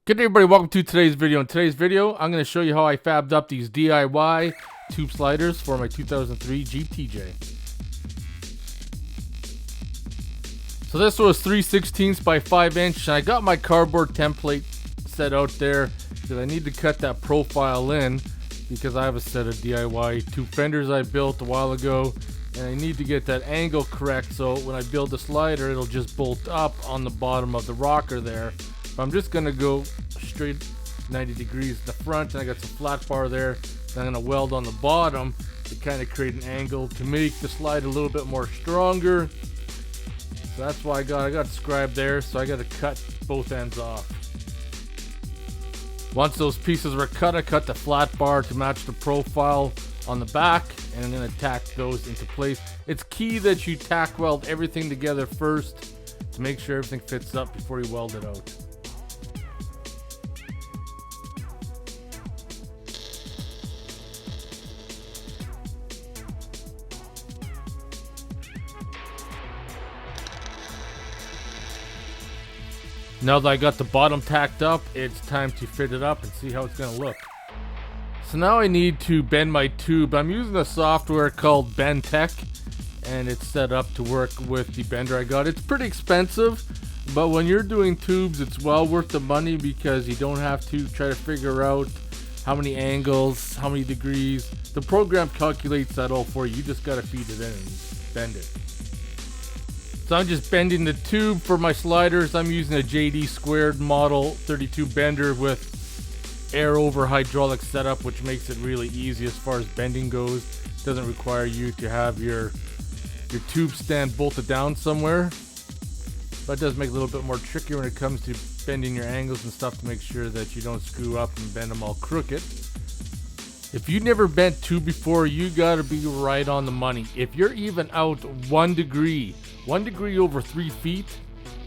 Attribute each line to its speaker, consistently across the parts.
Speaker 1: Good day, everybody, welcome to today's video. In today's video, I'm going to show you how I fabbed up these DIY tube sliders for my 2003 Jeep TJ. So this was 3/16 by 5 inch, and I got my cardboard template set out there because I need to cut that profile in because I have a set of DIY tube fenders I built a while ago, and I need to get that angle correct so when I build the slider it'll just bolt up on the bottom of the rocker there. But I'm just gonna go straight 90 degrees in the front, and I got some flat bar there that I'm gonna weld on the bottom to kind of create an angle to make the slide a little bit more stronger. So that's why I got scribe there, so I got to cut both ends off. Once those pieces were cut, I cut the flat bar to match the profile on the back, and I'm gonna tack those into place. It's key that you tack weld everything together first to make sure everything fits up before you weld it out. Now that I got the bottom tacked up, it's time to fit it up and see how it's gonna look. So now I need to bend my tube. I'm using a software called BendTech, and it's set up to work with the bender I got. It's pretty expensive, but when you're doing tubes, it's well worth the money because you don't have to try to figure out how many angles, how many degrees. The program calculates that all for you. You just gotta feed it in and bend it. So I'm just bending the tube for my sliders. I'm using a JD Squared Model 32 bender with air over hydraulic setup, which makes it really easy as far as bending goes. It doesn't require you to have your tube stand bolted down somewhere, but it does make it a little bit more trickier when it comes to bending your angles and stuff to make sure that you don't screw up and bend them all crooked. If you never bent tube before, you gotta be right on the money. If you're even out 1 degree over 3 feet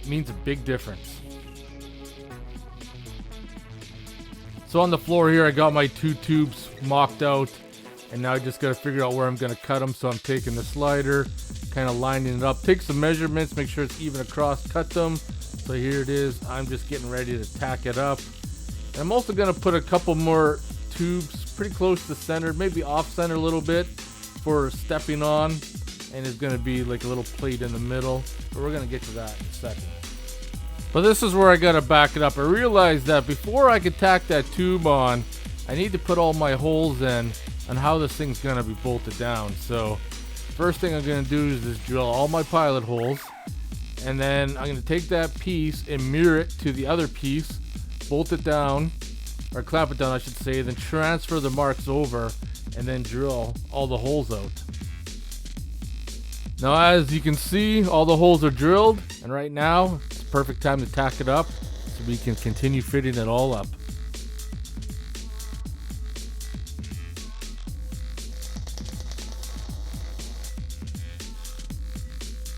Speaker 1: means a big difference. So on the floor here, I got my 2 tubes mocked out, and now I just gotta figure out where I'm gonna cut them. So I'm taking the slider, kind of lining it up, take some measurements, make sure it's even across, cut them. So here it is. I'm just getting ready to tack it up. And I'm also gonna put a couple more tubes pretty close to the center, maybe off center a little bit for stepping on, and it's gonna be like a little plate in the middle, but we're gonna get to that in a second. But this is where I gotta back it up. I realized that before I could tack that tube on, I need to put all my holes in and how this thing's gonna be bolted down. So first thing I'm gonna do is just drill all my pilot holes, and then I'm gonna take that piece and mirror it to the other piece, bolt it down, or clamp it down I should say, then transfer the marks over and then drill all the holes out. Now as you can see, all the holes are drilled, and right now it's the perfect time to tack it up so we can continue fitting it all up.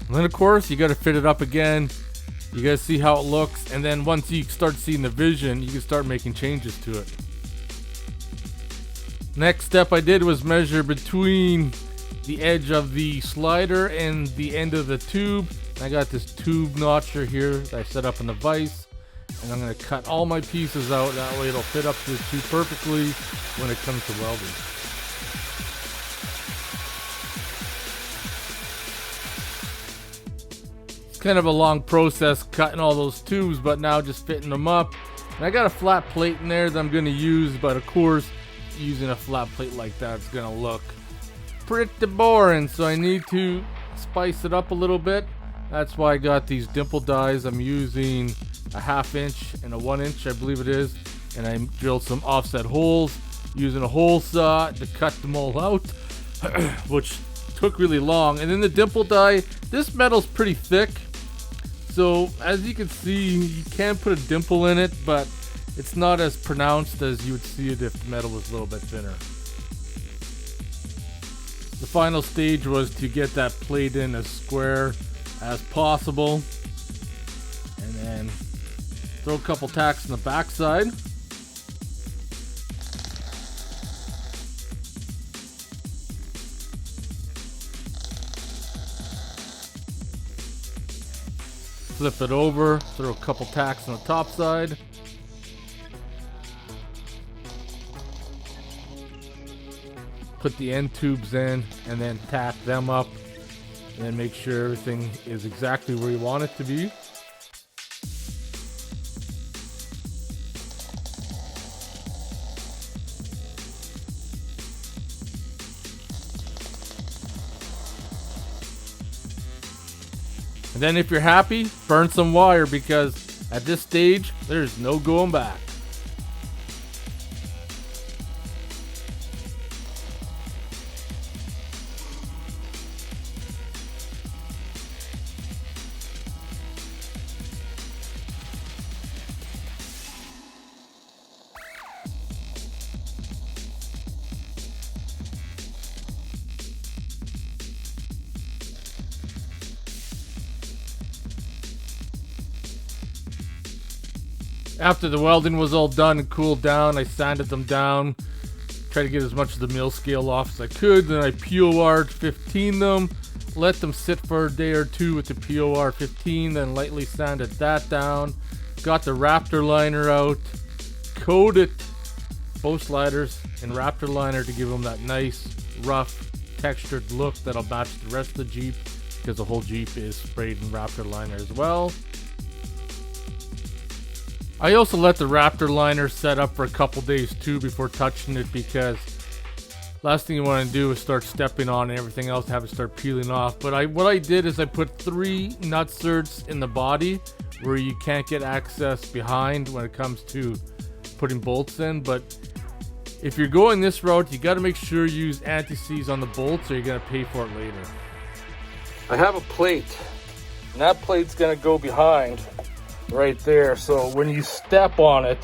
Speaker 1: And then of course you got to fit it up again. You guys see how it looks, and then once you start seeing the vision, you can start making changes to it. Next step I did was measure between the edge of the slider and the end of the tube. And I got this tube notcher here that I set up in the vise, and I'm going to cut all my pieces out. That way it'll fit up to the tube perfectly when it comes to welding. Kind of a long process cutting all those tubes, but now just fitting them up. And I got a flat plate in there that I'm going to use, but of course using a flat plate like that is going to look pretty boring, so I need to spice it up a little bit. That's why I got these dimple dies. I'm using a 1/2 inch and a 1 inch I believe it is, and I drilled some offset holes using a hole saw to cut them all out which took really long. And then the dimple die, this metal's pretty thick, so as you can see you can put a dimple in it, but it's not as pronounced as you would see it if the metal was a little bit thinner. The final stage was to get that plate in as square as possible, and then throw a couple tacks on the back side. Flip it over, throw a couple tacks on the top side, put the end tubes in, and then tack them up, and then make sure everything is exactly where you want it to be. And then if you're happy, burn some wire, because at this stage, there's no going back. After the welding was all done and cooled down, I sanded them down, tried to get as much of the mill scale off as I could. Then I POR 15 them, let them sit for a day or two with the POR 15, then lightly sanded that down. Got the Raptor liner out, coated both sliders in Raptor liner to give them that nice, rough, textured look that'll match the rest of the Jeep, because the whole Jeep is sprayed in Raptor liner as well. I also let the Raptor liner set up for a couple days too before touching it, because last thing you want to do is start stepping on and everything else, have it start peeling off. But what I did is I put 3 nut certs in the body where you can't get access behind when it comes to putting bolts in. But if you're going this route, you got to make sure you use anti-seize on the bolts, or you're going to pay for it later. I have a plate, and that plate's going to go behind right there. So when you step on it,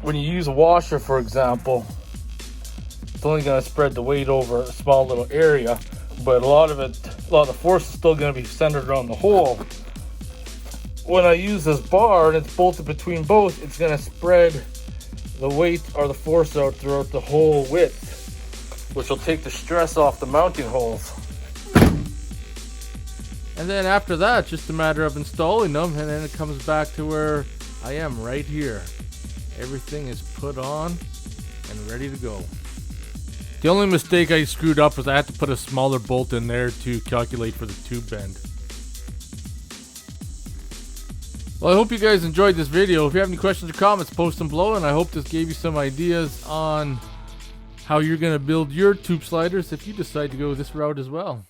Speaker 1: when you use a washer, for example, it's only going to spread the weight over a small little area, but a lot of the force is still going to be centered around the hole. When I use this bar and it's bolted between both, it's going to spread the weight or the force out throughout the whole width, which will take the stress off the mounting holes. And then after that, just a matter of installing them, and then it comes back to where I am right here. Everything is put on and ready to go. The only mistake I screwed up was I had to put a smaller bolt in there to calculate for the tube bend. Well, I hope you guys enjoyed this video. If you have any questions or comments, post them below, and I hope this gave you some ideas on how you're going to build your tube sliders if you decide to go this route as well.